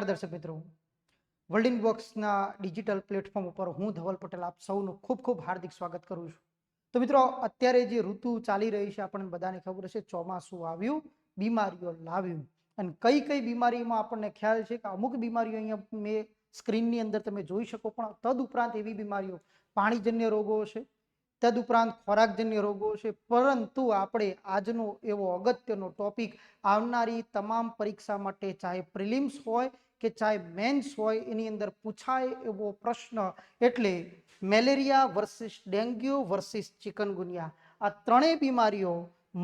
દર્શક મિત્રો, world ઇનબોક્સના digital platform ઉપર હું ધવલ પટેલ આપ સૌનું ખૂબ ખૂબ હાર્દિક સ્વાગત કરું છું. તો મિત્રો, અત્યારે જે ઋતુ ચાલી રહી છે આપણને બધાને ખબર છે, ચોમાસું આવ્યું, બીમારીઓ લાવ્યું. અને કઈ કઈ બીમારીમાં આપણને ખ્યાલ છે કે અમુક બીમારીઓ અહીંયા મેં સ્ક્રીનની અંદર તમે જોઈ શકો, પણ તદુપરાંત એવી બીમારીઓ પાણીજન્ય રોગો છે, તદુપરાંત ખોરાકજન્ય રોગો છે. પરંતુ આપણે આજનો એવો અગત્યનો ટોપિક આવનારી તમામ પરીક્ષા માટે, ચાહે પ્રિલિમ્સ હોય કે ચાહે મેન્સ હોય, એની અંદર પૂછાય એવો પ્રશ્ન, એટલે malaria versus dengue versus chikungunya. આ ત્રણેય બીમારીઓ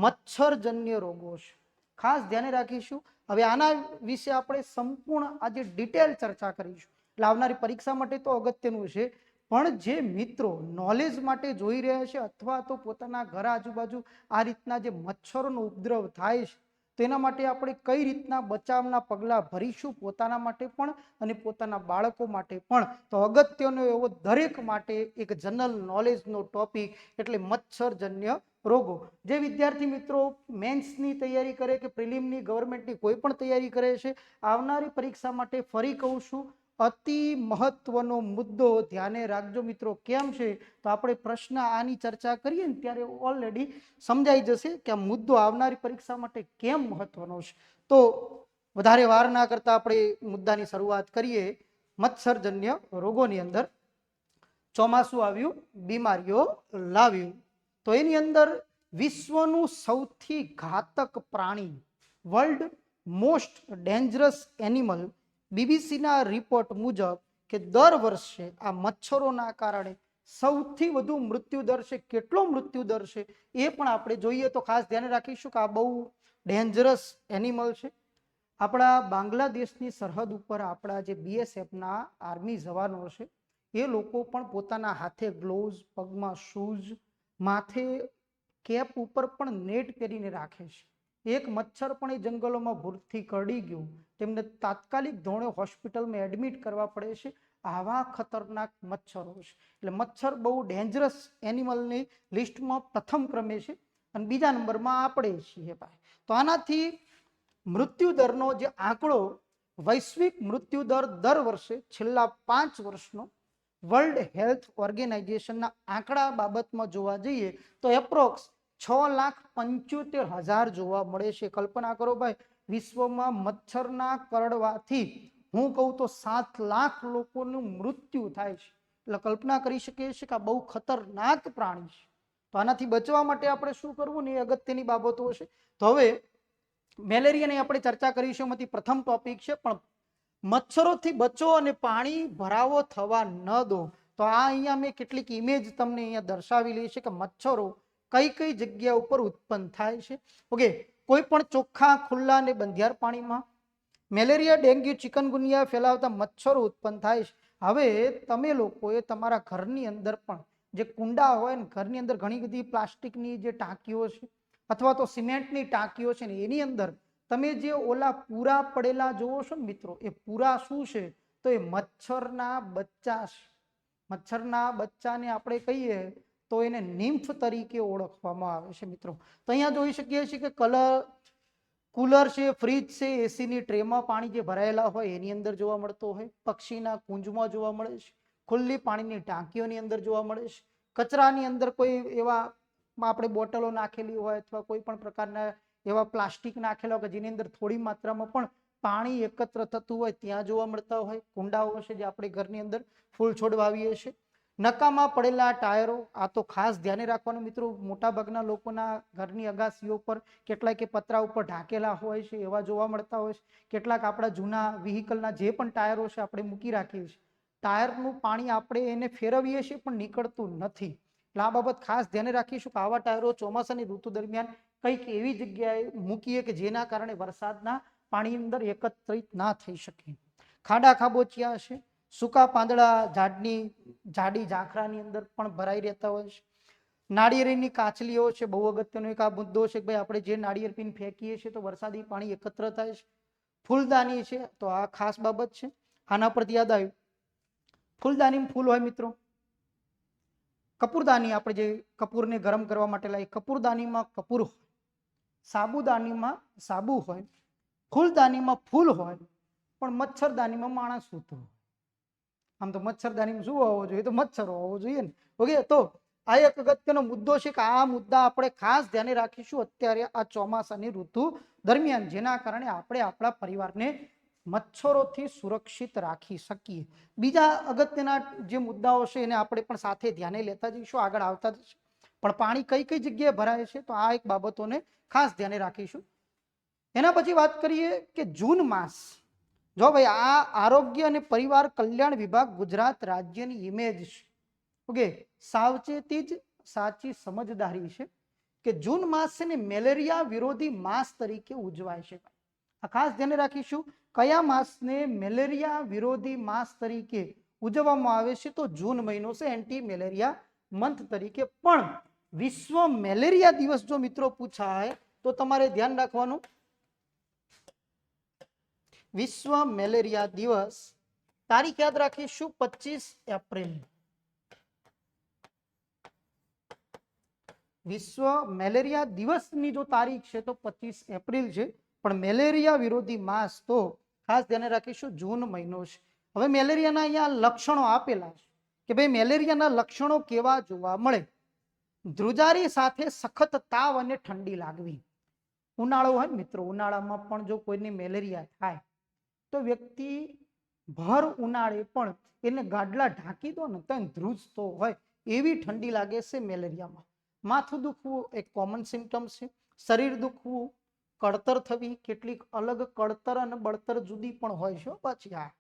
મચ્છરજન્ય રોગો છે. ખાસ ધ્યાને રાખીશું. હવે આના વિશે આપણે સંપૂર્ણ આજે ડિટેલ ચર્ચા કરીશું. એટલે આવનારી પરીક્ષા માટે તો અગત્યનું છે, પણ જે મિત્રો નોલેજ માટે જોઈ રહ્યા છે અથવા તો પોતાના ઘર આજુબાજુ આ રીતના જે મચ્છરોનો ઉપદ્રવ થાય છે, તો એના માટે આપણે કઈ રીતના બચાવના પગલાં ભરીશું, પોતાના માટે પણ અને પોતાના બાળકો માટે પણ. તો અગત્યનો એવો દરેક માટે એક જનરલ નોલેજનો ટોપિક, એટલે મચ્છરજન્ય રોગો. જે વિદ્યાર્થી મિત્રો મેન્સની તૈયારી કરે કે પ્રિલિમની, ગવર્મેન્ટની કોઈ પણ તૈયારી કરે છે, આવનારી પરીક્ષા માટે ફરી કહું છું, અતિ મહત્વનો મુદ્દો ધ્યાને રાખજો મિત્રો. કેમ છે તો આપણે પ્રશ્ન આની ચર્ચા કરીએ ને ત્યારે ઓલરેડી સમજાઈ જશે કે આ મુદ્દો આવનારી પરીક્ષા માટે કેમ મહત્વનો છે. તો વધારે વાર ના કરતા આપણે મુદ્દાની શરૂઆત કરીએ. મચ્છરજન્ય રોગોની અંદર ચોમાસું આવ્યું, બીમારીઓ લાવ્યું. તો એની અંદર વિશ્વનું સૌથી ઘાતક પ્રાણી, વર્લ્ડ મોસ્ટ ડેન્જરસ એનિમલ, બીબીસીના રિપોર્ટ મુજબ કે દર વર્ષે આ મચ્છરોના કારણે સૌથી વધુ મૃત્યુદર છે. કેટલો મૃત્યુદર છે એ પણ આપણે જોઈએ તો ખાસ ધ્યાન રાખીશું કે આ બહુ ડેન્જરસ એનિમલ છે. આપણા બાંગ્લાદેશની સરહદ ઉપર આપણા જે બીએસએફના આર્મી જવાનો છે, એ લોકો પણ પોતાના હાથે ગ્લોવ્સ, પગમાં શૂઝ, માથે કેપ ઉપર પણ નેટ પહેરીને રાખે છે. એક મચ્છર પણ એ જંગલોમાં ભૂરથી કરડી ગયું, તેમને તાત્કાલિક ધોરણે હોસ્પિટલમાં એડમિટ કરવા પડે છે. આવા ખતરનાક મચ્છરો છે. એટલે મચ્છર બહુ ડેન્જરસ એનિમલની લિસ્ટમાં પ્રથમ ક્રમે છે અને બીજા નંબરમાં આપણે છીએ ભાઈ. તો આનાથી મૃત્યુદરનો જે આંકડો, વૈશ્વિક મૃત્યુદર દર વર્ષે છેલ્લા 5 વર્ષનો વર્લ્ડ હેલ્થ ઓર્ગેનાઇઝેશનના આંકડા બાબતમાં જોવા જઈએ તો એપ્રોક્સ 6,75,000 જોવા મળે છે. કલ્પના કરો ભાઈ, વિશ્વમાં મચ્છરના કરડવાથી હું કહું તો 7 લાખ લોકોનું મૃત્યુ થાય છે. એટલે કલ્પના કરી શકીએ છીએ કે આ બહુ ખતરનાક પ્રાણી છે. તો આનાથી બચવા માટે આપણે શું કરવું ને એ અગત્યની બાબતો છે. તો હવે મેલેરિયાની આપણે ચર્ચા કરીશું, એમાંથી પ્રથમ ટોપિક છે, પણ મચ્છરોથી બચો અને પાણી ભરાવો થવા ન દો. તો આ અહીંયા મેં કેટલીક ઇમેજ તમને અહીંયા દર્શાવેલી છે કે મચ્છરો કઈ કઈ જગ્યા ઉપર ઉત્પન્ન થાય છે. ઓકે, કોઈ પણ ચોખ્ખા, ખુલ્લા અને બંધિયાર પાણીમાં મેલેરિયા, ડેન્ગ્યુ, ચિકનગુનિયા ફેલાવતા મચ્છરો ઉત્પન્ન થાય છે. હવે તમે લોકોએ તમારા ઘરની અંદર પણ જે કુંડા હોય ને, ઘરની અંદર ઘણી બધી પ્લાસ્ટિકની જે ટાંકીઓ છે અથવા તો સિમેન્ટની ટાંકીઓ છે ને, એની અંદર તમે જે ઓલા પૂરા પડેલા જોવો છો ને મિત્રો, એ પૂરા શું છે તો એ મચ્છરના બચ્ચા છે. મચ્છરના બચ્ચાને આપણે કહીએ તો એને નિમ્ફ તરીકે ઓળખવામાં આવે છે મિત્રો. તો અહીંયા જોઈ શકીએ છીએ કે કુલર છે, ફ્રીજ છે, એસીની ટ્રેમાં પાણી જે ભરાયેલા હોય એની અંદર જોવા મળતો હોય, પક્ષીના કુંજમાં જોવા મળે છે, ખુલ્લી પાણીની ટાંકીઓની અંદર જોવા મળે છે, કચરાની અંદર કોઈ એવા આપણે બોટલો નાખેલી હોય અથવા કોઈ પણ પ્રકારના એવા પ્લાસ્ટિક નાખેલા હોય કે જેની અંદર થોડી માત્રામાં પણ પાણી એકત્ર થતું હોય ત્યાં જોવા મળતા હોય. કુંડાઓ છે જે આપણે ઘરની અંદર ફૂલ છોડ વાવીએ છીએ. નકામાં પડેલા ટાયરો, આ તો ખાસ ધ્યાને રાખવાનું મિત્રો. મોટા ભાગના લોકોના ઘરની અગાસીઓ પર કેટલાક પતરા ઉપર ઢાંકેલા હોય છે, એવા જોવા મળતા હોય છે. કેટલાક આપણા જૂના વ્હીકલના જે પણ ટાયરો છે આપણે મૂકી રાખીએ છીએ, ટાયરનું પાણી આપણે એને ફેરવીએ છીએ પણ નીકળતું નથી. એટલે આ બાબત ખાસ ધ્યાને રાખીશું કે આવા ટાયરો ચોમાસાની ઋતુ દરમિયાન કંઈક એવી જગ્યાએ મૂકીએ કે જેના કારણે વરસાદના પાણી અંદર એકત્રિત ના થઈ શકે. ખાડા ખાબોચિયા છે, સૂકા પાંદડા જાડી ઝાંખરાની અંદર પણ ભરાઈ રહેતા હોય છે. નાળિયેરની કાચલીઓ છે, બહુ અગત્યનો એક આ મુદ્દો છે કે ભાઈ આપણે જે નાળિયેર પીને ફેંકીએ છીએ તો વરસાદી પાણી એકત્ર થાય છે. ફૂલદાની છે, તો આ ખાસ બાબત છે. આના પરથી યાદ આવ્યું, ફૂલદાનીમાં ફૂલ હોય મિત્રો. કપૂરદાની, આપણે જે કપૂરને ગરમ કરવા માટે લાવી, કપૂરદાનીમાં કપૂર હોય, સાબુદાનીમાં સાબુ હોય, ફૂલદાનીમાં ફૂલ હોય, પણ મચ્છરદાનીમાં માણસ સૂતો હોય. આમ તો મચ્છરદાનીમાં શું હોવો જોઈએ? તો મચ્છર હોવો જોઈએ ને. ઓકે, તો આ એક અગત્યનો મુદ્દો છે કે આ મુદ્દા આપણે ખાસ ધ્યાને રાખીશું અત્યારે આ ચોમાસાની ઋતુ દરમિયાન, જેના કારણે આપણે આપણા પરિવારને મચ્છરોથી સુરક્ષિત રાખી શકીએ. બીજા અગત્યના જે મુદ્દાઓ છે એને આપણે પણ સાથે ધ્યાને લેતા જઈશું, આગળ આવતા જઈશું. પણ પાણી કઈ કઈ જગ્યાએ ભરાય છે તો આ એક બાબતોને ખાસ ધ્યાને રાખીશું. એના પછી વાત કરીએ કે જૂન માસ. જો ભાઈ, આ આરોગ્ય અને પરિવાર કલ્યાણ વિભાગ ગુજરાત રાજ્યની ઇમેજ છે. ઓકે, સાવચેતી જ સાચી સમજદારી છે કે જૂન માસ છે ને મેલેરિયા વિરોધી માસ તરીકે ઉજવાય છે. આ ખાસ ધ્યાને રાખીશું કયા માસને મેલેરિયા વિરોધી માસ તરીકે ઉજવવામાં આવે છે. તો જૂન મહિનો છે એન્ટી મેલેરિયા મંથ તરીકે. પણ વિશ્વ મેલેરિયા દિવસ જો મિત્રો પૂછાય તો તમારે ધ્યાન રાખવાનું, વિશ્વ મેલેરિયા દિવસ તારીખ યાદ રાખીશું 25 એપ્રિલ. વિશ્વ મેલેરિયા દિવસની જો તારીખ છે તો 25 એપ્રિલ છે, પણ મેલેરિયા વિરોધી માસ તો ખાસ ધ્યાને રાખીશું જૂન મહિનો છે. હવે મેલેરિયાના અહીંયા લક્ષણો આપેલા છે કે ભાઈ મેલેરિયાના લક્ષણો કેવા જોવા મળે. ધ્રુજારી સાથે સખત તાવ અને ઠંડી લાગવી. ઉનાળો હોય મિત્રો, ઉનાળામાં પણ જો કોઈને મેલેરિયા થાય તો વ્યક્તિ ભર ઉનાળે પણ એને ગાડલા ઢાંકી દો ને તો ધ્રુજતો હોય એવી ઠંડી લાગે છે મેલેરિયામાં. માથું દુખવું એક કોમન સિમ્ટમ છે. શરીર દુખવું, કળતર થવી, કેટલીક અલગ કળતર અને બળતર જુદી પણ હોય છે. પછી આ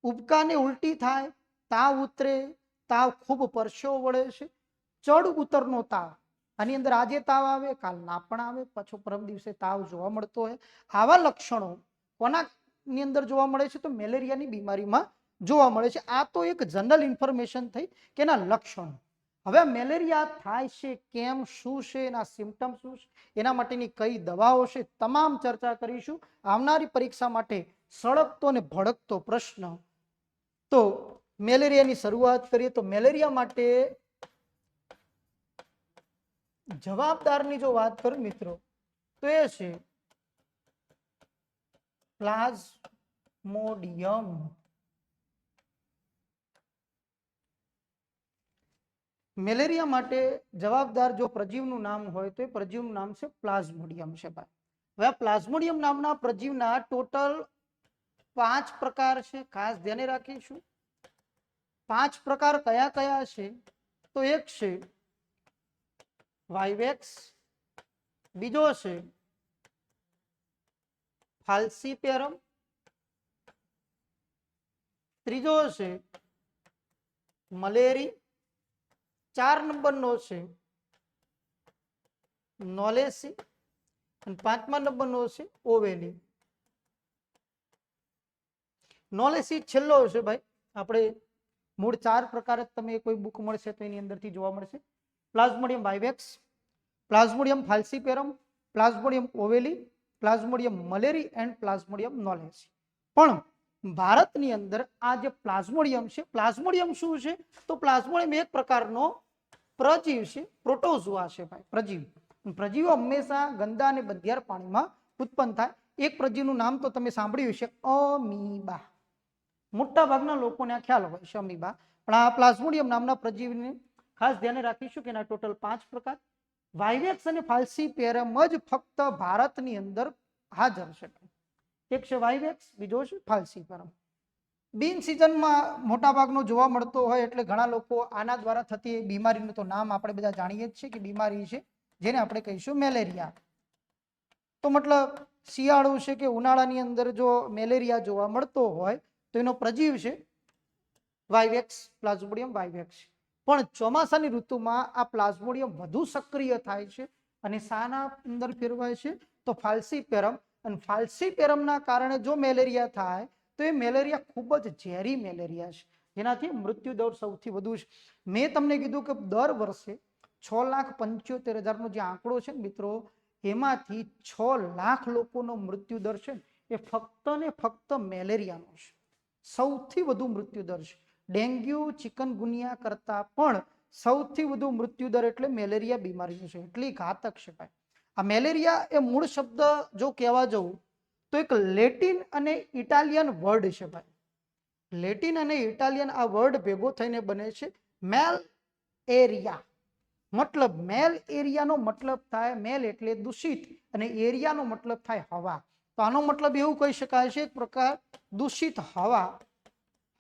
ઉબકા ને ઉલટી થાય, તાવ ઉતરે, તાવ ખૂબ પરસેવો વળે છે, ચડ ઉતરનો તાવ. આની અંદર આજે તાવ આવે, કાલ ના પણ આવે, પાછો પરમ દિવસે તાવ જોવા મળતો હોય. આવા લક્ષણો કોનાની અંદર જોવા મળે છે? તો મેલેરિયાની બીમારીમાં જોવા મળે છે. આ તો એક જનરલ ઇન્ફોર્મેશન થઈ કે એના લક્ષણો. હવે મેલેરિયા થાય છે કેમ, શું છે એના સિમ્ટમ, શું છે એના માટેની કઈ દવાઓ છે, તમામ ચર્ચા કરીશું. આવનારી પરીક્ષા માટે સળગતો અને ભડકતો પ્રશ્ન. તો મેલેરિયાની શરૂઆત કરીએ તો મેલેરિયા માટે જવાબદારની જો વાત કરું મિત્રો તો એ છે પ્લાઝ્મોડિયમ. મેલેરિયા માટે જવાબદાર જો પ્રજીવનું નામ હોય તો એ પ્રજીવનું નામ છે પ્લાઝ્મોડિયમ છે ભાઈ. હવે પ્લાઝ્મોડિયમ નામના પ્રજીવના ટોટલ 5 પ્રકાર છે, ખાસ ધ્યાને રાખીશું. 5 પ્રકાર કયા કયા છે? તો એક છે વાઇવેક્સ, બીજો છે ફાલ્સીપેરમ, ત્રીજો છે મલેરી, 4 નંબરનો છે નોલેસી અને 5મા નંબરનો છે ઓવેલી. નોલેસી છેલ્લો છે ભાઈ. આપણે મૂળ 4 પ્રકાર જ તમે કોઈ બુક મળશે તો એની અંદરથી જોવા મળશે. Plasmodium vivax, Plasmodium falciparum, Plasmodium ovale, Plasmodium malariae and Plasmodium knowlesi. પણ ભારતની અંદર આ જે પ્લાઝ્મોડિયમ છે, પ્લાઝ્મોડિયમ શું છે? તો પ્લાઝ્મોડિયમ એક પ્રકારનો પ્રજીવ છે, પ્રોટોઝોઆ છે ભાઈ, પ્રજીવ. પ્રજીવો હંમેશા ગંદા અને બંધિયાર પાણીમાં ઉત્પન્ન થાય. એક પ્રજીવનું નામ તો તમે સાંભળ્યું છે, અમીબા. મોટા ભાગના લોકોને આ ખ્યાલ હોય છે અમીબા, પણ આ પ્લાઝ્મોડિયમ નામના પ્રજીવને ખાસ ધ્યાને રાખીશું કે એના ટોટલ 5 પ્રકાર. વાઇવેક્સ અને ફાલ્સીપેરમ જ ફક્ત ભારતની અંદર હાજર છે. એક છે વાઇવેક્સ, બીજો છે ફાલ્સીપેરમ. બિન સિઝનમાં મોટા ભાગનો જોવા મળતો હોય એટલે ઘણા લોકો આના દ્વારા થતી બીમારીનું તો નામ આપણે બધા જાણીએ જ છીએ કે બીમારી છે જેને આપણે કહીશું મેલેરિયા. તો મતલબ શિયાળો છે કે ઉનાળાની અંદર જો મેલેરિયા જોવા મળતો હોય તો એનો પ્રજીવ છે વાઇવેક્સ, પ્લાઝ્મોડિયમ વાઇવેક્સ. પણ ચોમાસાની ઋતુમાં આ પ્લાઝ્મોડિયમ વધુ સક્રિય થાય છે અને શાના અંદર ફેરવાય છે? તો ફાલ્સીપેરમ. અને ફાલ્સીપેરમના કારણે જો મેલેરિયા થાય તો એ મેલેરિયા ખૂબ જ ઝેરી મેલેરિયા છે, જેનાથી મૃત્યુદર સૌથી વધુ છે. મેં તમને કીધું કે દર વર્ષે 6,75,000નો જે આંકડો છે મિત્રો, એમાંથી 6 લાખ લોકોનો મૃત્યુદર છે એ ફક્ત ને ફક્ત મેલેરિયાનો છે. સૌથી વધુ મૃત્યુદર છે. ડેન્ગ્યુ, ચિકનગુનિયા કરતા પણ સૌથી વધુ મૃત્યુદર એટલે મેલેરિયા બીમારીનો છે. એટલી ઘાતક છે ભાઈ આ મેલેરિયા. એ મૂળ શબ્દ જો કહેવા જવું તો એક લેટિન અને ઇટાલિયન વર્ડ છે ભાઈ. લેટિન અને ઇટાલિયન આ વર્ડ ભેગો થઈને બને છે મેલ એરિયા. મતલબ મેલ એરિયાનો મતલબ થાય, મેલ એટલે દૂષિત અને એરિયાનો મતલબ થાય હવા. તો આનો મતલબ એવું કહી શકાય છે એક પ્રકાર દૂષિત હવા.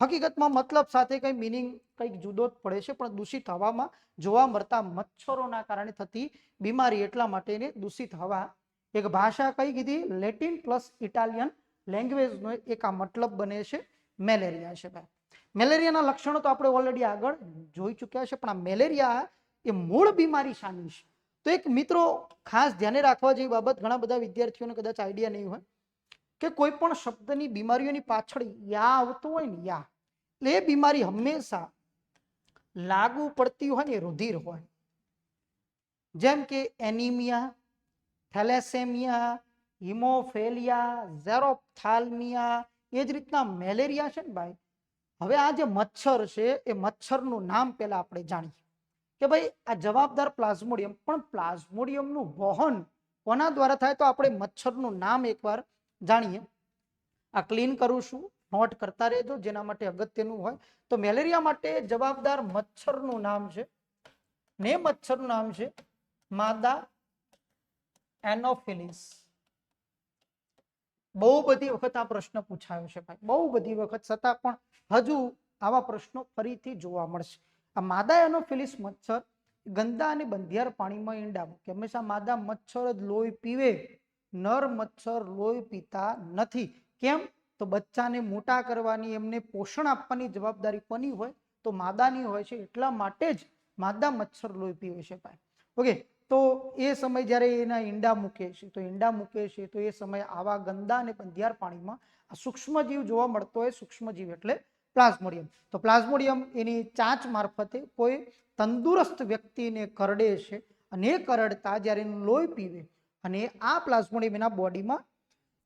હકીકતમાં મતલબ સાથે કઈ મિનિંગ કંઈક જુદો જ પડે છે, પણ દૂષિત હવામાં જોવા મળતા મચ્છરોના કારણે થતી બીમારી, એટલા માટે એને દૂષિત હવા. એક ભાષા કઈ કીધી? લેટિન પ્લસ ઇટાલિયન લેંગ્વેજનો એક આ મતલબ બને છે મેલેરિયા છે ભાઈ. મેલેરિયાના લક્ષણો તો આપણે ઓલરેડી આગળ જોઈ ચૂક્યા છે, પણ આ મેલેરિયા એ મૂળ બીમારી શાની છે? તો એક મિત્રો ખાસ ધ્યાને રાખવા જેવી બાબત, ઘણા બધા વિદ્યાર્થીઓને કદાચ આઈડિયા નહીં હોય કે કોઈ પણ શબ્દની બીમારીઓની પાછળ યા આવતું હોય ને, યા, એટલે એ બીમારી હંમેશા લાગુ પડતી હોય ને રુધિર હોય. જેમ કે એનિમિયા, થેલેસેમિયા, હિમોફેલિયા, ઝેરોપ્થાલ્મિયા, એ જ રીતના મેલેરિયા છે ને ભાઈ. હવે આ જે મચ્છર છે એ મચ્છરનું નામ પહેલા આપણે જાણીએ કે ભાઈ આ જવાબદાર પ્લાઝ્મોડિયમ. પણ પ્લાઝ્મોડિયમનું વહન કોના દ્વારા થાય? તો આપણે મચ્છરનું નામ એકવાર જાણીએ. આ ક્લીન કરું છું, નોટ કરતા રહેજો જેના માટે અગત્યનું હોય. તો મેલેરિયા માટે જવાબદાર મચ્છરનું નામ છે, ને મચ્છરનું નામ છે માદા એનોફિલિસ. બહુ બધી વખત આ પ્રશ્ન પૂછાયો છે ભાઈ, બહુ બધી વખત, છતાં પણ હજુ આવા પ્રશ્નો ફરીથી જોવા મળશે. આ માદા એનોફિલિસ મચ્છર ગંદા અને બંધિયાર પાણીમાં ઈંડા મૂકે. હંમેશા માદા મચ્છર જ લોહી પીવે, નર મચ્છર લોહી પીતા નથી. કેમ? તો બચ્ચાને મોટા કરવાની, એમને પોષણ આપવાની જવાબદારી કોની હોય? તો માદાની હોય છે. એટલા માટે જ માદા મચ્છર લોહી પીવે છે ભાઈ. ઓકે, તો એ સમય જ્યારે એના ઈંડા મૂકે છે, તો ઈંડા મૂકે છે તો એ સમય આવા ગંદા અને બંધિયાર પાણીમાં આ સૂક્ષ્મજીવ જોવા મળતો હોય. સૂક્ષ્મજીવ એટલે પ્લાઝ્મોડિયમ. તો પ્લાઝ્મોડિયમ એની ચાંચ મારફતે કોઈ તંદુરસ્ત વ્યક્તિને કરડે છે, અને એ કરડતા જ્યારે એનું લોહી પીવે અને આ પ્લાઝ્મોડિયમ એના બોડીમાં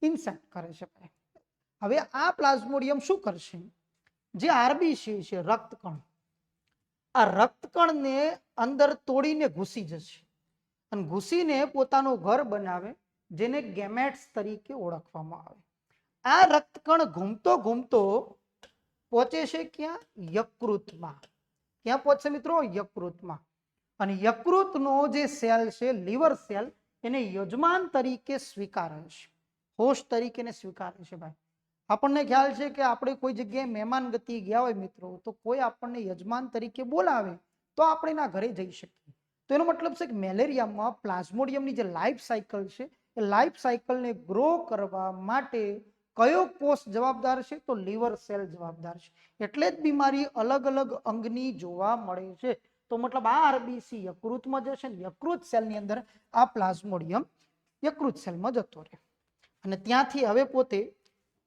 ઇન્સેક્ટ કરે છે. હવે આ પ્લાઝ્મોડિયમ શું કરશે? જે આરબીસી છે, રક્તકણ, આ રક્તકણને અંદર તોડીને ઘૂસી જશે અને ઘૂસીને પોતાનું ઘર બનાવે, જેને ગેમેટ્સ તરીકે ઓળખવામાં આવે. આ રક્તકણ ઘૂમતો ઘૂમતો પહોંચે છે ક્યાં? યકૃતમાં. ક્યાં પહોંચશે મિત્રો? યકૃતમાં. અને યકૃતનો જે સેલ છે, લીવર સેલ, એને યજમાન તરીકે સ્વીકારે છે, હોસ્ટ તરીકે સ્વીકારે છે ભાઈ. આપણને ખ્યાલ છે કે આપણે કોઈ જગ્યાએ મહેમાન ગતિ ગયા હોય મિત્રો, તો કોઈ આપણને યજમાન તરીકે બોલાવે તો આપણે એના ઘરે જઈ શકીએ. તો એનો મતલબ છે કે મેલેરિયામાં પ્લાઝ્મોડિયમની જે લાઈફ સાયકલ છે, એ લાઈફ સાયકલને ગ્રો કરવા માટે કયો કોષ જવાબદાર છે? તો લીવર સેલ જવાબદાર છે. એટલે જ બીમારી અલગ અલગ અંગની જોવા મળે છે. તો મતલબ આ આરબીસી યકૃતમાં જશે ને યકૃત સેલની અંદર આ પ્લાઝ્મોડિયમ યકૃત સેલમાં જતો રહે અને ત્યાંથી હવે પોતે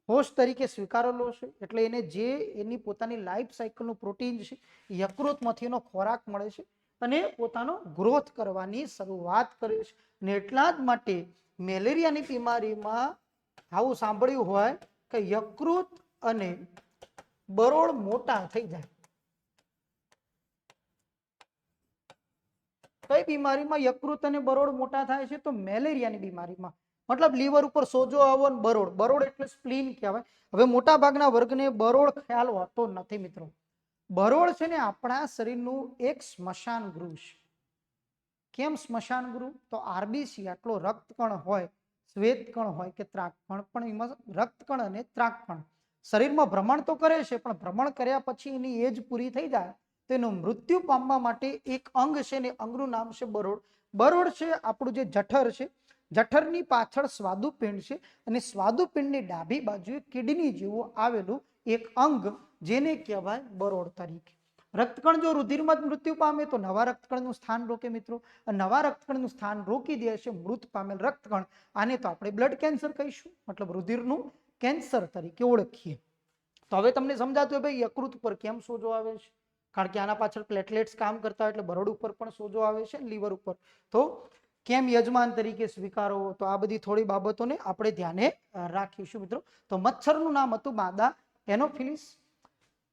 હોસ્ટ તરીકે સ્વીકારેલો છે. એટલે એને જે એની પોતાની લાઈફ સાયકલનું પ્રોટીન છે, યકૃતમાંથી એનો ખોરાક મળે છે અને પોતાનો ગ્રોથ કરવાની શરૂઆત કરે છે. અને એટલા જ માટે મેલેરિયાની બીમારીમાં આવું સાંભળ્યું હોય કે યકૃત અને બરોળ મોટા થઈ જાય. કઈ બીમારીમાં યકૃત અને બરોળ મોટા થાય છે? તો મેલેરિયાની બીમારીમાં. મતલબ લીવર ઉપર સોજો આવો ને બરોળ, બરોળ એટલે સ્પ્લીન કહેવાય. હવે મોટા ભાગના વર્ગને બરોળ ખ્યાલ હોતો નથી મિત્રો. બરોળ છે ને આપણા શરીરનું એક સ્મશાન ગૃહ છે. કેમ સ્મશાન ગૃહ? તો આરબીસી આટલો રક્તકણ હોય, શ્વેતકણ હોય કે ત્રાકકણ, પણ એમાં રક્તકણ અને ત્રાકકણ શરીરમાં ભ્રમણ તો કરે છે, પણ ભ્રમણ કર્યા પછી એની એજ પૂરી થઈ જાય તેનું મૃત્યુ પામવા માટે એક અંગ છે ને અંગનું નામ છે બરોળ. બરોળ છે આપણું જે જઠર છે, જઠરની પાછળ સ્વાદુપિંડ છે અને સ્વાદુપિંડની ડાબી બાજુએ કિડની જેવું આવેલું એક અંગ, જેને કહેવાય બરોળ તરીકે. રક્તકણ જો રુધિરમાં જ મૃત્યુ પામે તો નવા રક્તકણનું સ્થાન રોકે મિત્રો. નવા રક્તકણનું સ્થાન રોકી દે છે મૃત પામેલ રક્તકણ. આને તો આપણે બ્લડ કેન્સર કહીશું, મતલબ રુધિરનું કેન્સર તરીકે ઓળખીએ. તો હવે તમને સમજાતું ભાઈ યકૃત ઉપર કેમ સોજો આવે છે? કારણ કે આના પાછળ પ્લેટલેટ્સ કામ કરતા હોય એટલે બરોડ ઉપર પણ સોજો આવે છે, લીવર ઉપર. તો કેમ યજમાન તરીકે સ્વીકારો? તો આ બધી થોડી બાબતોને આપણે ધ્યાને રાખીશું મિત્રો. તો મચ્છરનું નામ હતું માદા એનોફિલિસ.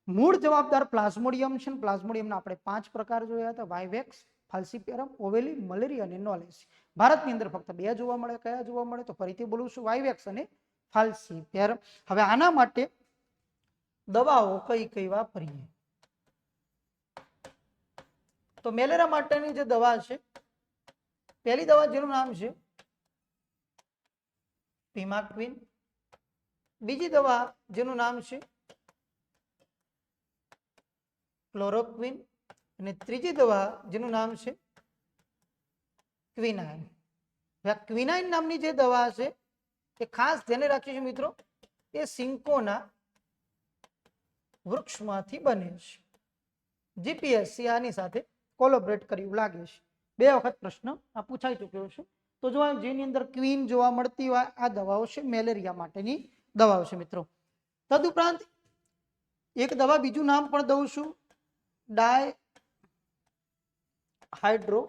મૂળ જવાબદાર પ્લાઝ્મોડિયમ છે. પ્લાઝ્મોડિયમના આપણે 5 પ્રકાર જોયા હતા: વાઇવેક્સ, ફાલ્સીપેરમ, ઓવેલી, મલેરી અને નોલેસી. ભારતની અંદર ફક્ત 2 જોવા મળે. કયા જોવા મળે? તો ફરીથી બોલું છું, વાઇવેક્સ અને ફાલ્સીપેર. હવે આના માટે દવાઓ કઈ કઈ વાપરીએ? તો મેલેરિયા માટેની જે દવા છે, પહેલી દવા જેનું નામ છે પીમાક્વિન, બીજી દવા જેનું નામ છે ક્લોરોક્વિન, અને ત્રીજી દવા જેનું નામ છે ક્વિનાઇન. ક્વિનાઇન નામની જે દવા છે એ ખાસ ધ્યાને રાખીશું મિત્રો, એ સિંકોના વૃક્ષમાંથી બને છે. જીપીએસસી આની સાથે કોલેબોરેટ કર્યું લાગે છે. 2 વખત પ્રશ્ન આ પૂછાઈ ચૂક્યો છે. તો જો જેની અંદર ક્વીન જોવા મળતી હોય આ દવાઓ છે મેલેરિયા માટેની દવાઓ છે મિત્રો. તદુપરાંત એક દવા બીજું નામ પણ દઉં છું, ડાયહાઇડ્રો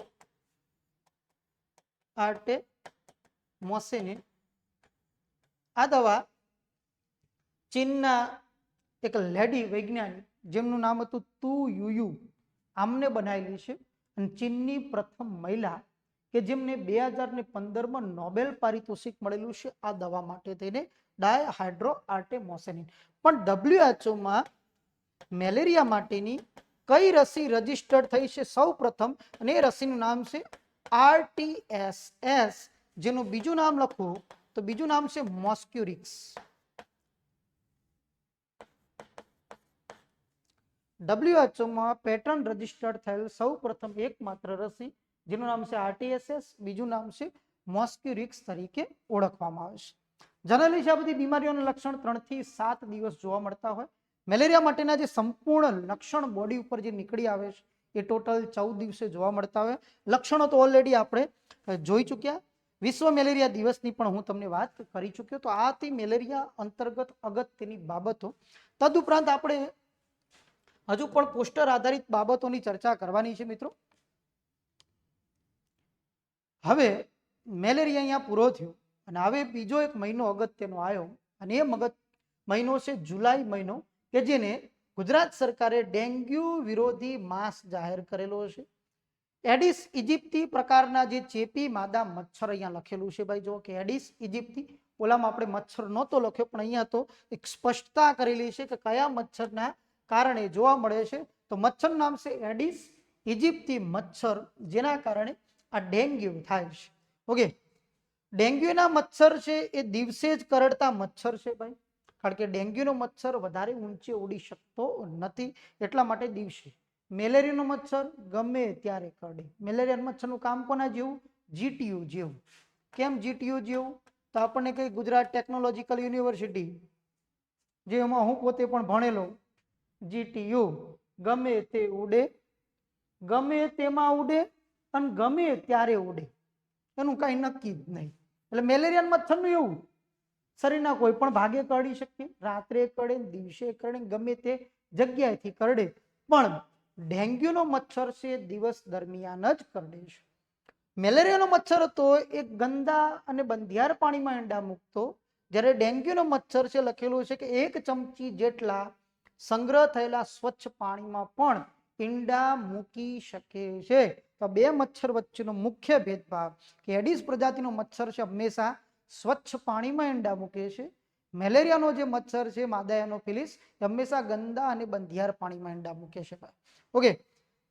આર્ટેમોસેનિન. આ દવા ચીનના એક લેડી વૈજ્ઞાનિક જેમનું નામ હતું તુ યુયુ આમને બનાવેલી છે, અને ચીનની પ્રથમ મહિલા કે જેમને 2015માં નોબેલ પારિતોષિક મળેલું છે આ દવા માટે થઈને, ડાયહાઇડ્રો આર્ટેમોસેનિન. પણ WHO માં મેલેરિયા માટેની કઈ રસી રજીસ્ટર્ડ થઈ છે સૌ પ્રથમ, અને એ રસીનું નામ છે RTS, જેનું બીજું નામ લખવું તો બીજું નામ છે મોસ્ક્યુરિક્સ. WHO માં પેટર્ન રજીસ્ટર્ડ થયેલ સૌ પ્રથમ એકમાત્ર રસી જેનું નામ છે RTS, બીજું નામ છે મોસ્ક્યુરિક્સ તરીકે ઓળખવામાં આવે છે. જનરલી આ બધી બીમારીઓના લક્ષણ 3 થી 7 દિવસ જોવા મળતા હોય. મેલેરિયા માટેના જે સંપૂર્ણ લક્ષણ બોડી ઉપર જે નીકળી આવે છે એ ટોટલ 14 દિવસે જોવા મળતા હોય. લક્ષણો તો ઓલરેડી આપણે જોઈ ચૂક્યા. વિશ્વ મેલેરિયા દિવસની પણ હું તમને વાત કરી ચૂક્યો. તો આ હતી મેલેરિયા અંતર્ગત અગત્યની બાબતો. તદુપરાંત આપણે હજુ પણ પોસ્ટર આધારિત બાબતોની ચર્ચા કરવાની છે મિત્રો. હવે મેલેરિયા અહીંયા પૂરો થયો અને હવે બીજો એક મહિનો અગત્યનો આવ્યો, અને એ મહિનો છે જુલાઈ મહિનો, કે જેને ગુજરાત સરકારે ડેન્ગ્યુ વિરોધી માસ જાહેર કરેલો છે. એડિસ ઇજિપ્તી પ્રકારના જે ચેપી માદા મચ્છર અહીંયા લખેલું છે ભાઈ, જો કે એડિસ ઇજિપ્તી, ઓલામાં આપણે મચ્છર નહોતો લખ્યો પણ અહીંયા તો એક સ્પષ્ટતા કરેલી છે કે કયા મચ્છરના કારણે જોવા મળે છે. તો મચ્છરનું નામ છે એડિસ ઇજિપ્તી મચ્છર, જેના કારણે આ ડેન્ગ્યુ થાય છે. ઓકે, ડેન્ગ્યુના મચ્છર છે એ દિવસે જ કરડતા મચ્છર છે ભાઈ, કારણ કે ડેન્ગ્યુનો મચ્છર વધારે ઊંચે ઉડી શકતો નથી, એટલા માટે દિવસે. મેલેરિયાનો મચ્છર ગમે ત્યારે કરડે. મેલેરિયા મચ્છરનું કામ કોના જેવું? GTU જેવું. કેમ GTU જેવું? તો આપણને કઈ ગુજરાત ટેકનોલોજીકલ યુનિવર્સિટી, જેમાં હું પોતે પણ ભણેલો, GTU ગમે તે ઉડે, ગમે તેમાં ઉડે અને ગમે ત્યારે ઉડે, એનું કઈ નક્કી જ નહીં. એટલે મેલેરિયા મચ્છરનું એવું શરીરના કોઈ પણ ભાગે કરડી શકે, રાત્રે કરડે, દિવસે કરડે, ગમે તે જગ્યાએથી કરડે. પણ ડેન્ગ્યુનો મચ્છર છે દિવસ દરમિયાન જ કરડે છે. મેલેરિયાનો મચ્છર હતો એ ગંદા અને બંધિયાર પાણીમાં ઈંડા મૂકતો, જ્યારે ડેન્ગ્યુનો મચ્છર છે લખેલું છે કે 1 ચમચી જેટલા સંગ્રહ થયેલા સ્વચ્છ પાણીમાં પણ ઈંડા મૂકી શકે છે. તો 2 મચ્છર વચ્ચેનો મુખ્ય ભેદભાવ કે એડિસ પ્રજાતિનો મચ્છર છે હંમેશા સ્વચ્છ પાણીમાં ઈંડા મૂકે છે. મેલેરિયાનો જે મચ્છર છે માદા એનોફિલિસ એ હંમેશા ગંદા અને બંધિયાર પાણીમાં ઈંડા મૂકે છે. ઓકે,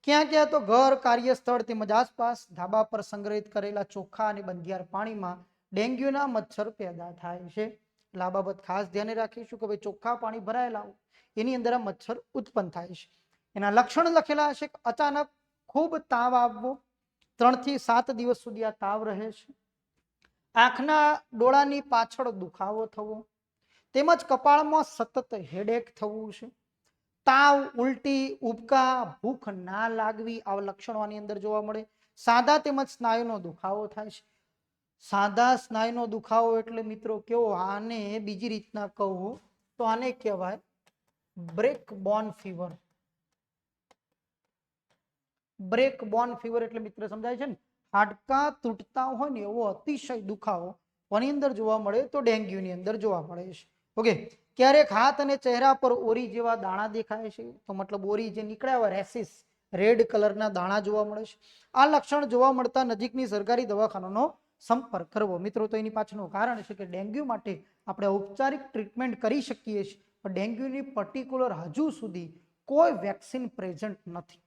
ક્યાં ક્યાં? તો ઘર, કાર્યસ્થળ તેમજ આસપાસ ધાબા પર સંગ્રહિત કરેલા ચોખ્ખા અને બંધિયાર પાણીમાં ડેન્ગ્યુના મચ્છર પેદા થાય છે. એટલે આ બાબત ખાસ ધ્યાને રાખીશું કે ભાઈ ચોખ્ખા પાણી ભરાયેલા હોય એની અંદર આ મચ્છર ઉત્પન્ન થાય છે. એના લક્ષણ લખેલા છે કે અચાનક ખૂબ તાવ આવવો, 3 થી 7 દિવસ સુધી આ તાવ રહે છે. આંખના ડોળાની પાછળ દુખાવો થવો, તેમજ કપાળમાં સતત હેડેક થવું છે. તાવ, ઉલટી, ઉબકા, ભૂખ ના લાગવી આવા લક્ષણો આની અંદર જોવા મળે. સાદા તેમજ સ્નાયુનો દુખાવો થાય છે. સાદા સ્નાયુનો દુખાવો એટલે મિત્રો કેવો? આને બીજી રીતના કહું તો આને કહેવાય બ્રેક બોન ફીવર. બ્રેક બોન ફીવર એટલે મિત્ર સમજાય છે ને, હાડકા તૂટતા હોય ને એવો અતિશય દુખાવો કોની અંદર જોવા મળે? તો ડેન્ગ્યુની અંદર જોવા મળે છે. ઓકે, ક્યારેક હાથ અને ચહેરા પર ઓરી જેવા દાણા દેખાય છે, તો મતલબ ઓરી જે નીકળ્યા હોય, રેસિસ, રેડ કલરના દાણા જોવા મળે છે. આ લક્ષણ જોવા મળતા નજીકની સરકારી દવાખાનાનો સંપર્ક કરવો. મિત્રો, તો એની પાછળનું કારણ છે કે ડેન્ગ્યુ માટે આપણે ઔપચારિક ટ્રીટમેન્ટ કરી શકીએ છીએ, પણ ડેન્ગ્યુની પર્ટિક્યુલર હજુ સુધી કોઈ વેક્સિન પ્રેઝન્ટ નથી.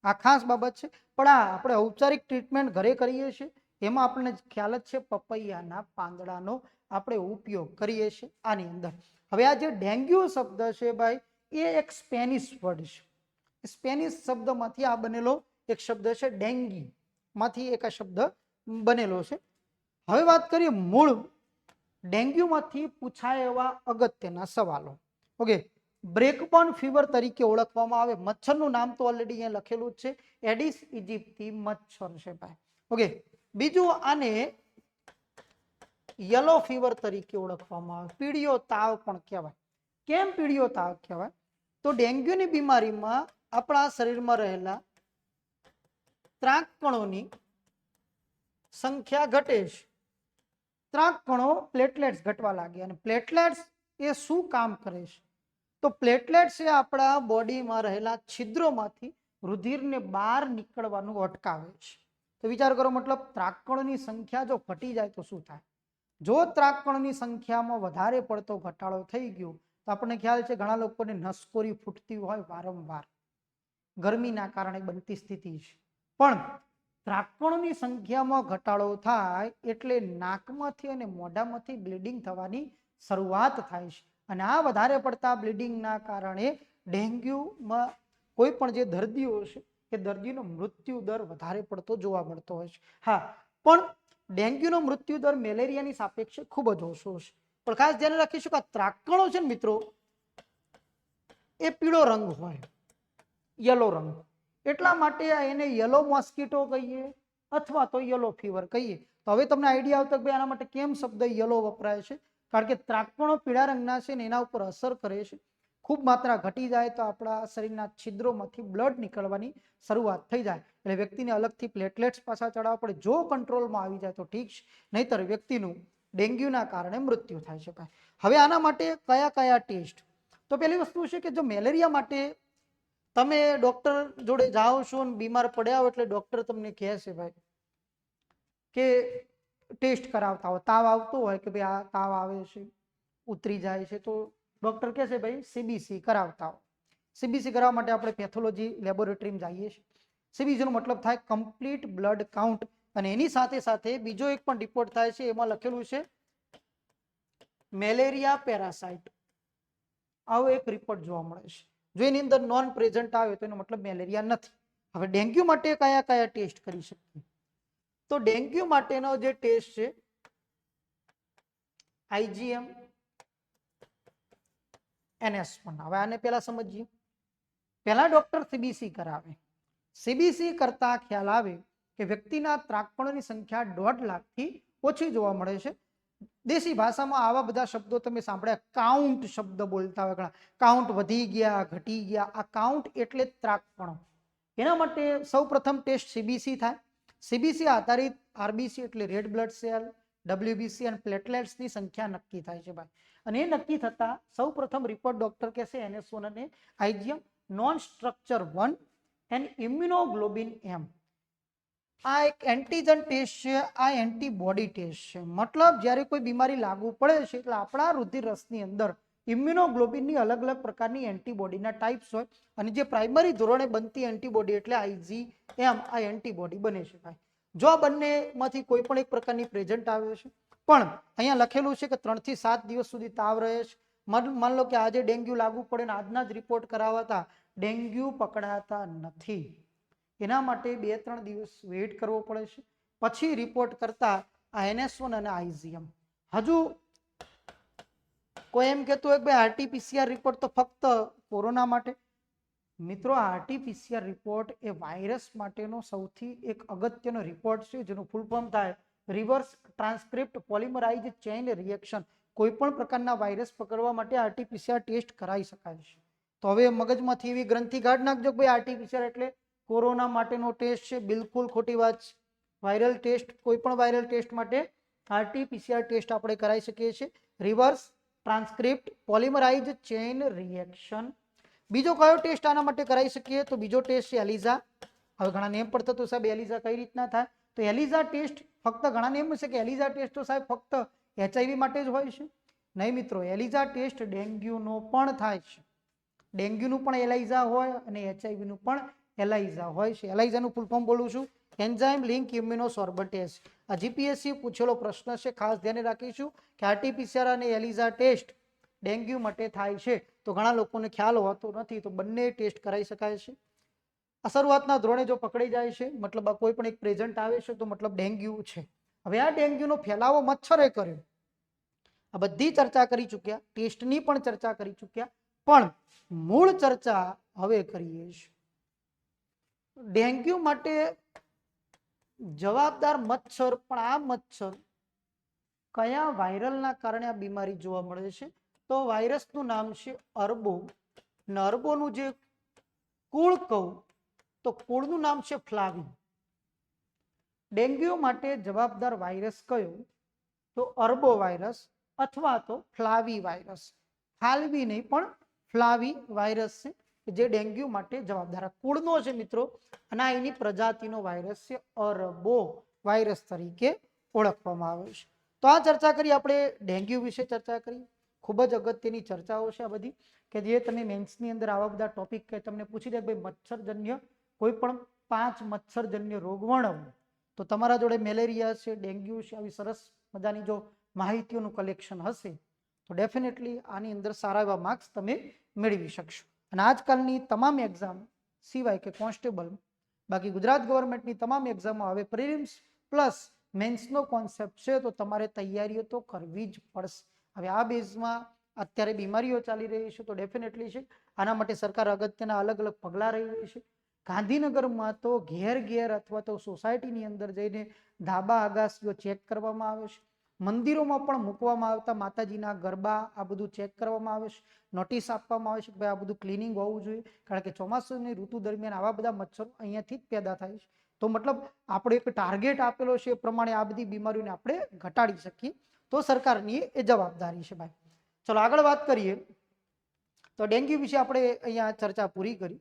આ ખાસ બાબત છે. પણ આપણે ઔપચારિક ટ્રીટમેન્ટ ઘરે કરીએ છીએ, એમાં આપણને ખ્યાલ જ છે પપૈયાના પાંદડાનો આપણે ઉપયોગ કરીએ છીએ આની અંદર. હવે આ જે ડેન્ગ્યુ શબ્દ છે ભાઈ, એ એક સ્પેનિશ વર્ડ છે. સ્પેનિશ શબ્દમાંથી આ બનેલો એક શબ્દ છે, ડેન્ગી માંથી એક આ શબ્દ બનેલો છે. હવે વાત કરીએ મૂળ ડેન્ગ્યુમાંથી પૂછાય એવા અગત્યના સવાલો. ઓકે, બ્રેકબોર્ન ફીવર તરીકે ઓળખવામાં આવે. મચ્છરનું નામ તો ઓલરેડી અહીંયા લખેલું જ છે, એડિસ ઇજિપ્તી મચ્છર છે ભાઈ. ઓકે, બીજું આને યલો ફીવર તરીકે ઓળખવામાં આવે. પીળિયો તાવ પણ કહેવાય. કેમ પીળિયો તાવ કહેવાય? તો ડેન્ગ્યુની બીમારીમાં આપણા શરીરમાં રહેલા ત્રાક કણોની સંખ્યા ઘટે છે. ત્રાક કણો પ્લેટલેટ્સ ઘટવા લાગે. અને પ્લેટલેટ્સ એ શું કામ કરે છે? તો પ્લેટલેટ્સ એ આપણા બોડીમાં રહેલા છિદ્રોમાંથી રુધિરને બહાર નીકળવાનું અટકાવે છે. તો વિચાર કરો, મતલબ ત્રાક કણોની સંખ્યા જો ઘટી જાય તો શું થાય? જો ત્રાક કણોની સંખ્યામાં વધારે પડતો ઘટાડો થઈ ગયો તો આપણને ખ્યાલ છે ઘણા લોકોને નસકોરી ફૂટતી હોય વારંવાર, ગરમીના કારણે બનતી સ્થિતિ છે. પણ ત્રાક કણોની સંખ્યામાં ઘટાડો થાય એટલે નાકમાંથી અને મોઢામાંથી બ્લીડિંગ થવાની શરૂઆત થાય છે. અને આ વધારે પડતા બ્લીડિંગના કારણે ડેન્ગ્યુમાં કોઈ પણ જે દર્દીઓ છે એ દર્દીનો મૃત્યુ દર વધારે પડતો જોવા મળતો હોય છે. હા, પણ ડેન્ગ્યુનો મૃત્યુ દર મેલેરિયાની સાપેક્ષે ખૂબ જ ઓછો છે. પણ ખાસ ધ્યાન રાખીશું કે આ ત્રાક કણો છે ને મિત્રો, એ પીળો રંગ હોય, યલો રંગ. એટલા માટે એને યલો મોસ્કીટો કહીએ અથવા તો યલો ફીવર કહીએ. તો હવે તમને આઈડિયા આવતો કે આના માટે કેમ શબ્દ યલો વપરાય છે? કારણ કે ત્રાક કણો પીળા રંગના છે ને એના ઉપર અસર કરે છે. ખૂબ માત્રા ઘટી જાય તો આપણા શરીરના છિદ્રોમાંથી બ્લડ નીકળવાની શરૂઆત થઈ જાય એટલે વ્યક્તિને અલગથી પ્લેટલેટ્સ પાછા ચડાવવા પડે. જો કંટ્રોલમાં આવી જાય તો ઠીક છે, નહીતર વ્યક્તિનું ડેન્ગ્યુના કારણે મૃત્યુ થાય છે. હવે આના માટે કયા કયા ટેસ્ટ? તો પહેલી વસ્તુ છે કે જો મેલેરિયા માટે તમે ડોક્ટર જોડે જાઓ છો અને બીમાર પડ્યા હો એટલે ડોક્ટર તમને કહે છે ભાઈ કે ટેસ્ટ કરાવતા હો. તાવ આવતો હોય કે ભાઈ આ તાવ આવે છે, ઉતરી જાય છે, તો ડોક્ટર કહે છે ભાઈ સીબીસી કરાવતા હો. સીબીસી કરાવવા માટે આપણે પેથોલોજી લેબોરેટરીમાં જઈએ છીએ. સીબીસીનો મતલબ થાય કમ્પ્લીટ બ્લડ કાઉન્ટ. અને એની સાથે સાથે બીજો એક પણ રિપોર્ટ થાય છે, એમાં લખેલું છે મેલેરિયા પેરાસાઇટ. આવો એક રિપોર્ટ જોવા મળે છે. જો એની અંદર નોન પ્રેઝન્ટ આવે તો એનો મતલબ મેલેરિયા નથી. હવે ડેન્ગ્યુ માટે કયા કયા ટેસ્ટ કરી શકીએ? તો ડેન્ગ્યુ માટેનો જે ટેસ્ટ છે આઈજીએમ NS1. હવે આને પહેલા સમજીએ. પહેલા ડોક્ટર સીબીસી કરાવે. સીબીસી કરતા ખ્યાલ આવે કે વ્યક્તિના ત્રાક કણોની સંખ્યા 1.5 લાખથી ઓછી જોવા મળે છે. દેશી ભાષામાં આવા બધા શબ્દો તમે સાંભળ્યા, કાઉન્ટ શબ્દ બોલતા હોય ઘણા. કાઉન્ટ વધી ગયા, ઘટી ગયા. આ કાઉન્ટ એટલે ત્રાક કણો. એના માટે સૌ પ્રથમ ટેસ્ટ સીબીસી થાય. સીબીસી આધારિત આરબીસી એટલે રેડ બ્લડ સેલ, WBC અને પ્લેટલેટ્સની સંખ્યા નક્કી થાય છે ભાઈ. અને એ નક્કી થતા સૌ પ્રથમ રિપોર્ટ ડોક્ટર કહેશે NS1 અને આઈજીએમ, નોન સ્ટ્રક્ચર 1 એન્ડ ઇમ્યુનોગ્લોબિન M. આ એક એન્ટીજન ટેસ્ટ છે, આ એન્ટીબોડી ટેસ્ટ છે. મતલબ જ્યારે કોઈ બીમારી લાગુ પડે છે એટલે આપણા રુધિર રસની અંદર ઇમ્યુનોગ્લોબિનની અલગ અલગ પ્રકારની એન્ટીબોડીના ટાઈપ્સ હોય અને જે પ્રાઇમરી ધોરણે બનતી એન્ટીબોડી એટલે IgM આ એન્ટીબોડી બને છે ભાઈ. જો આ બંનેમાંથી કોઈ પણ એક પ્રકારની પ્રેઝન્ટ આવે છે, પણ અહીંયા લખેલું છે કે 3 થી 7 દિવસ સુધી તાવ રહે છે. માન લો કે આજે ડેન્ગ્યુ લાગુ પડે ને આજના જ રિપોર્ટ કરાવતા ડેન્ગ્યુ પકડાતા નથી. એના માટે 2-3 દિવસ વેઇટ કરવો પડે છે. પછી રિપોર્ટ કરતા આ NS1 અને આઈજીએમ. હજુ કોઈ એમ કહેતું હોય કે ભાઈ RT-PCR રિપોર્ટ તો ફક્ત કોરોના માટે. મિત્રો, RT-PCR રિપોર્ટ એ વાયરસ માટેનો સૌથી એક અગત્યનો રિપોર્ટ છે, જેનું ફૂલ ફોર્મ થાય reverse transcript polymerise chain reaction. કોઈ પણ પ્રકારના વાયરસ પકડવા માટે RT-PCR ટેસ્ટ કરાવી શકાય છે. તો હવે મગજમાંથી એવી ગ્રંથિ કાઢી નાખજો કે ભાઈ RT-PCR એટલે કોરોના માટેનો ટેસ્ટ છે. બિલકુલ ખોટી વાત છે. વાયરલ ટેસ્ટ, કોઈ પણ વાયરલ ટેસ્ટ માટે RT-PCR ટેસ્ટ આપણે કરાવી શકીએ છીએ. Reverse transcript polymerise chain reaction. બીજો કયો ટેસ્ટ આના માટે કરાવી શકીએ? તો બીજો ટેસ્ટ છે એલિઝા. હવે ઘણા નેમ પર થતું સાહેબ એલિઝા કઈ રીતના થાય? તો એલિઝા ટેસ્ટ ફક્ત ઘણાને એમ છે કે એલિઝા ટેસ્ટ તો સાહેબ ફક્ત HIV માટે જ હોય છે. નહીં મિત્રો, એલિઝા ટેસ્ટ ડેન્ગ્યુનો પણ થાય છે. ડેન્ગ્યુનું પણ એલાઇઝા હોય અને HIV નું પણ એલાઇઝા હોય છે. એલાઇઝાનું ફૂલ ફોર્મ બોલું છું, એન્ઝાઇમ લિંક ઇમ્યુનોસોર્બટેસ. આ જીપીએસસી પૂછેલો પ્રશ્ન છે, ખાસ ધ્યાન રાખીશું કે RT-PCR અને એલિઝા ટેસ્ટ ડેન્ગ્યુ માટે થાય છે. તો ઘણા લોકોને ખ્યાલ હોતો નથી, તો બંને ટેસ્ટ કરાવી શકાય છે. આ શરૂઆતના ધોરણે જો પકડી જાય છે, મતલબ આ કોઈ પણ એક પ્રેઝન્ટ આવે છે, તો મતલબ ડેન્ગ્યુ છે. હવે આ ડેન્ગ્યુનો ફેલાવો મચ્છરે કર્યો, આ બધી ચર્ચા કરી ચૂક્યા, ટેસ્ટની પણ ચર્ચા કરી ચૂક્યા, પણ મૂળ ચર્ચા હવે કરીએ છીએ. ડેન્ગ્યુ માટે જવાબદાર મચ્છર, પણ આ મચ્છર કયા વાયરલના કારણે આ બીમારી જોવા મળે છે? તો વાયરસનું નામ છે અર્બો. અર્બોનું જે કુળ કહું તો કુળનું નામ છે ફ્લાવી. ડેન્ગ્યુ માટે જવાબદાર વાયરસ કયો? તો અર્બો વાયરસ અથવા તો ફ્લાવી વાયરસ. ફાલવી નહીં પણ ફ્લાવી વાયરસ છે જે ડેન્ગ્યુ માટે જવાબદાર કુળનો છે મિત્રો, અને એની પ્રજાતિનો વાયરસ છે અર્બો વાયરસ તરીકે ઓળખવામાં આવે છે. તો આ ચર્ચા કરી આપણે ડેન્ગ્યુ વિશે ચર્ચા કરી. ખૂબ જ અગત્યની ચર્ચાઓ છે આ બધી, કે જે તમે મેન્સની અંદર આવા બધા ટોપિક કે તમને પૂછી દે ભાઈ મચ્છરજન્ય કોઈ પણ 5 મચ્છરજન્ય રોગ વર્ણવો, તો તમારા જોડે મેલેરિયા છે, ડેન્ગ્યુ છે, આવી સરસ મજાની જો માહિતીઓનું કલેક્શન હશે તો ડેફિનેટલી આની અંદર સારા એવા માર્ક્સ તમે મેળવી શકશો. અને આજકાલની તમામ એક્ઝામ સિવાય કે કોન્સ્ટેબલ, બાકી ગુજરાત ગવર્મેન્ટની તમામ એક્ઝામમાં હવે પ્રિલિમ્સ પ્લસ મેન્સનો કોન્સેપ્ટ છે, તો તમારે તૈયારીઓ તો કરવી જ પડશે. હવે આ બેઝમાં અત્યારે બીમારીઓ ચાલી રહી છે, તો ડેફિનેટલી છે આના માટે સરકાર અગત્યના અલગ અલગ પગલાં રહી રહી છે. ગાંધીનગરમાં તો ઘેર ઘેર અથવા તો સોસાયટીની અંદર જઈને ધાબા આગાસીઓ ચેક કરવામાં આવે છે. મંદિરોમાં પણ મૂકવામાં આવતા માતાજીના ગરબા આ બધું ચેક કરવામાં આવે છે. નોટિસ આપવામાં આવે છે કે ભાઈ આ બધું ક્લિનિંગ હોવું જોઈએ, કારણ કે ચોમાસાની ઋતુ દરમિયાન આવા બધા મચ્છરો અહીંયાથી જ પેદા થાય છે. તો મતલબ આપણે એક ટાર્ગેટ આપેલો છે એ પ્રમાણે આ બધી બીમારીઓને આપણે ઘટાડી શકીએ, તો સરકારની એ જવાબદારી છે ભાઈ. ચલો આગળ વાત કરીએ. તો ડેન્ગ્યુ વિશે આપણે અહીંયા ચર્ચા પૂરી કરી.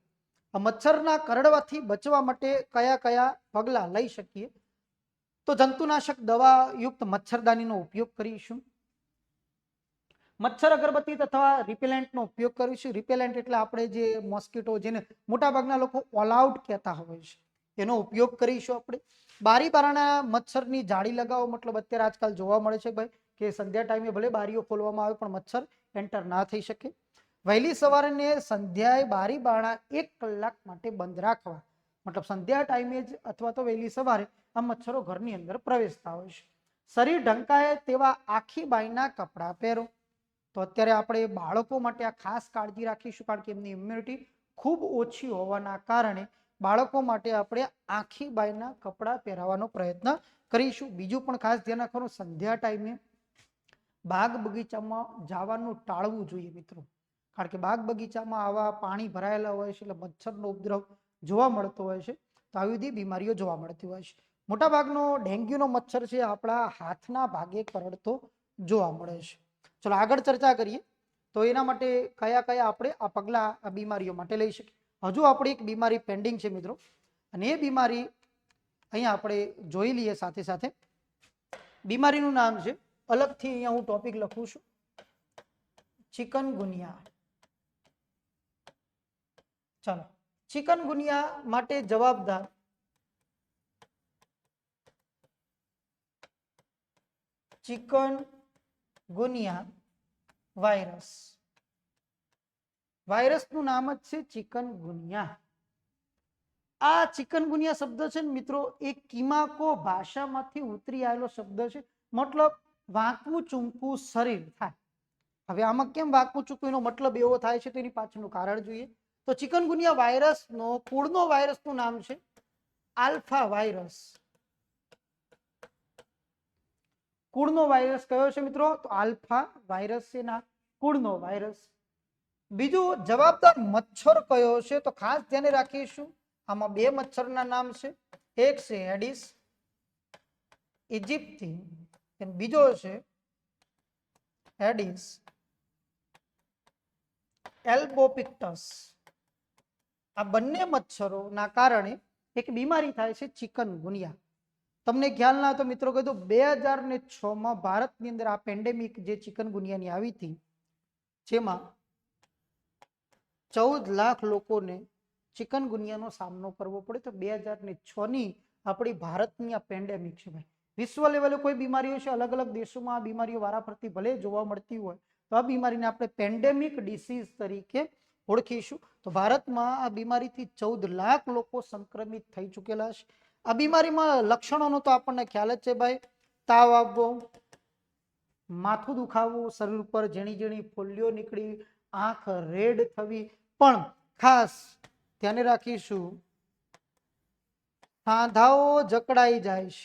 મચ્છરના કરડવાથી બચવા માટે કયા કયા પગલાં લઈ શકીએ? તો જંતુનાશક દવા યુક્ત મચ્છરદાનીનો ઉપયોગ કરીશું. મચ્છર અગરબત્તી તથા રિપેલેન્ટનો ઉપયોગ કરીશું. રિપેલેન્ટ એટલે આપણે જે મોસ્કીટો, જેને મોટાભાગના લોકો ઓલ આઉટ કહેતા હોય છે, એનો ઉપયોગ કરીશું આપણે. બારી બારણા મચ્છરની જાળી લગાવો, મતલબ અત્યારે આજકાલ જોવા મળે છે ભાઈ કે સંધ્યા ટાઈમે ભલે બારીઓ ખોલવામાં આવે પણ મચ્છર એન્ટર ના થઈ શકે. વહેલી સવારે ને સંધ્યાએ બારી બારણા 1 કલાક માટે બંધ રાખવા, મતલબ સંધ્યા ટાઈમે જ અથવા તો વહેલી સવારે આ મચ્છરો ઘરની અંદર પ્રવેશતા હોય છે. શરીર ઢંકાય તેવા આખી બાઈના કપડાં પહેરો. તો અત્યારે આપણે બાળકો માટે આ ખાસ કાળજી રાખીશું, કારણ કે એમની ઇમ્યુનિટી ખૂબ ઓછી હોવાના કારણે બાળકો માટે આપણે આખી બાઈના કપડાં પહેરાવવાનો પ્રયત્ન કરીશું. બીજું પણ ખાસ ધ્યાન રાખવાનું, સંધ્યા ટાઈમે બાગ બગીચામાં જવાનું ટાળવું જોઈએ મિત્રો, કારણ કે બાગ બગીચામાં આવા પાણી ભરાયેલા હોય છે એટલે મચ્છરનો ઉપદ્રવ જોવા મળતો હોય છે, તો આવી બધી બીમારીઓ જોવા મળતી હોય છે. મોટાભાગનો ડેન્ગ્યુનો મચ્છર છે આપણા હાથના ભાગે કરડતો જોવા મળે છે. ચલો આગળ ચર્ચા કરીએ. તો એના માટે કયા કયા આપણે આ પગલાં આ બીમારીઓ માટે લઈ શકીએ. હજુ આપણી એક બીમારી પેન્ડિંગ છે મિત્રો, અને એ બીમારી અહીંયા આપણે જોઈ લઈએ સાથે સાથે. બીમારીનું નામ છે, અલગથી અહીંયા હું ટોપિક લખું છું, ચિકનગુનિયા. ચાલો, ચિકનગુનિયા માટે જવાબદાર ચિકનગુનિયા વાયરસ. વાયરસનું નામ જ છે ચિકનગુનિયા. આ ચિકનગુનિયા શબ્દ છે ને મિત્રો, એ કિમાકો ભાષામાંથી ઉતરી આવેલો શબ્દ છે, મતલબ વાંકવું ચૂંકવું શરીર થાય. હવે આમાં કેમ વાંકવું ચૂકવું એનો મતલબ એવો થાય છે, તો એની પાછળનું કારણ જોઈએ. તો ચિકનગુનિયા વાયરસનો કુળનો વાયરસનું નામ છે આલ્ફા વાયરસ. કુળનો વાયરસ કયો છે મિત્રો? તો આલ્ફા વાયરસ છે ના કુળનો વાયરસ. બીજું જવાબદાર મચ્છર કયો છે? તો ખાસ ધ્યાને રાખીશું, આમાં 2 મચ્છરના નામ છે, એક છે એડિસ ઇજિપ્તી અને બીજો છે એડિસ એલ્બોપિક્ટસ. આ બંને મચ્છરોના કારણે એક બીમારી થાય છે ચિકનગુનિયા. તમને ખ્યાલ ના તો મિત્રો કહ્યું 2006માં ભારતની અંદર આ પેન્ડેમિક જે ચિકનગુનિયાની આવી હતી, જેમાં 14 લાખ લોકોને ચિકનગુનિયાનો સામનો કરવો પડ્યો. તો 2006ની આપણી ભારતની આ પેન્ડેમિક છે ભાઈ. વિશ્વ લેવલે કોઈ બીમારીઓ છે, અલગ અલગ દેશોમાં આ બીમારીઓ વારાફરતી ભલે જોવા મળતી હોય, તો આ બીમારીને આપણે પેન્ડેમિક ડિસીઝ તરીકે ઓળખીશું. તો ભારતમાં આ બીમારીથી 14 લાખ લોકો સંક્રમિત થઈ ચૂકેલા છે. આ બીમારીમાં લક્ષણોનો તો આપણને ખ્યાલ જ છે ભાઈ. તાવ આવવો, માથું દુખાવું, શરીર ઉપર ઝીણી ઝીણી ફોલ્લીઓ નીકળી, આંખ રેડ થવી, પણ ખાસ ધ્યાન રાખીશું સાંધાઓ જકડાઈ જાય છે.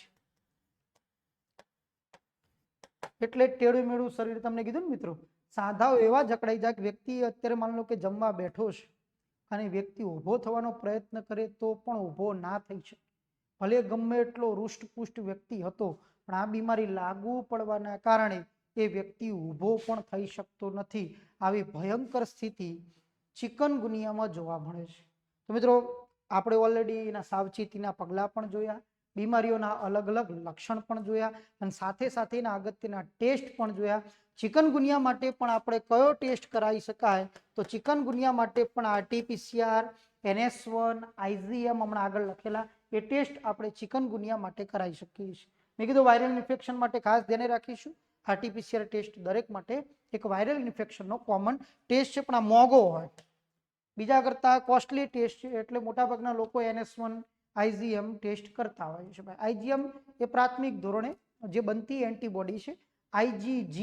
એટલે ટેડું મેળું શરીર, તમને કીધું ને મિત્રો, સાંધાઓ એવા જકડાઈ જાય કે વ્યક્તિ અત્યારે માની લો કે જમવા બેઠો છે અને વ્યક્તિ ઊભો થવાનો પ્રયત્ન કરે તો પણ ઊભો ના થઈ શકે. ભલે ગમે એટલો રૂષ્ટપુષ્ટ વ્યક્તિ હતો, પણ આ બીમારી લાગુ પડવાના કારણે એ વ્યક્તિ ઊભો પણ થઈ શકતો નથી. આવી ભયંકર સ્થિતિ ચિકનગુનિયામાં જોવા મળે છે. તો મિત્રો આપણે ઓલરેડી એના સાવચેતીના પગલાં પણ જોયા, બીમારીઓના અલગ અલગ લક્ષણ પણ જોયા, અને સાથે સાથે એના અગત્યના ટેસ્ટ પણ જોયા. ચિકનગુનિયા માટે પણ આપણે કયો ટેસ્ટ કરાવી શકાય, તો ચિકનગુનિયા માટે પણ RT-PCR, NS1, IgM હમણાં આગળ લખેલા એ ટેસ્ટ આપણે ચિકનગુનિયા માટે કરાવી શકીએ છીએ. મેં કીધું વાયરલ ઇન્ફેક્શન માટે ખાસ ધ્યાન રાખીશું. RT-PCR ટેસ્ટ દરેક માટે એક વાયરલ ઇન્ફેક્શનનો કોમન ટેસ્ટ છે, પણ આ મોંઘો હોય, બીજા કરતાં કોસ્ટલી ટેસ્ટ છે, એટલે મોટાભાગના લોકો NS1, IgM ટેસ્ટ કરતા હોય છે. IgM એ પ્રાથમિક ધોરણે જે બનતી એન્ટીબોડી છે. IgG,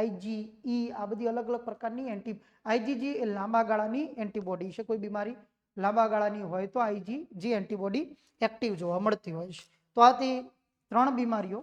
IgE આ બધી અલગ અલગ પ્રકારની IgG એ લાંબા ગાળાની એન્ટીબોડી છે. કોઈ બીમારી લાંબા ગાળાની હોય તો IgG એન્ટીબોડી એક્ટિવ જોવા મળતી હોય છે. તો આથી 3 બીમારીઓ,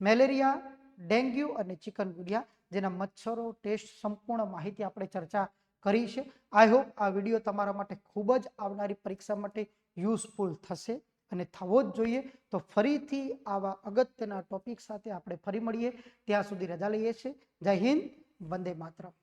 મેલેરિયા, ડેન્ગ્યુ અને ચિકનગુનિયા, જેના મચ્છરો ટેસ્ટ સંપૂર્ણ માહિતી આપણે ચર્ચા કરી છે. આઈ હોપ આ વિડીયો તમારા માટે ખૂબ જ આવનારી પરીક્ષા માટે યુઝફુલ થશે અને થવો જ જોઈએ. તો ફરીથી આવા અગત્યના ટોપિક સાથે આપણે ફરી મળીએ. ત્યાં સુધી રજા લઈએ છીએ. જય હિન્દ, વંદે માતરમ.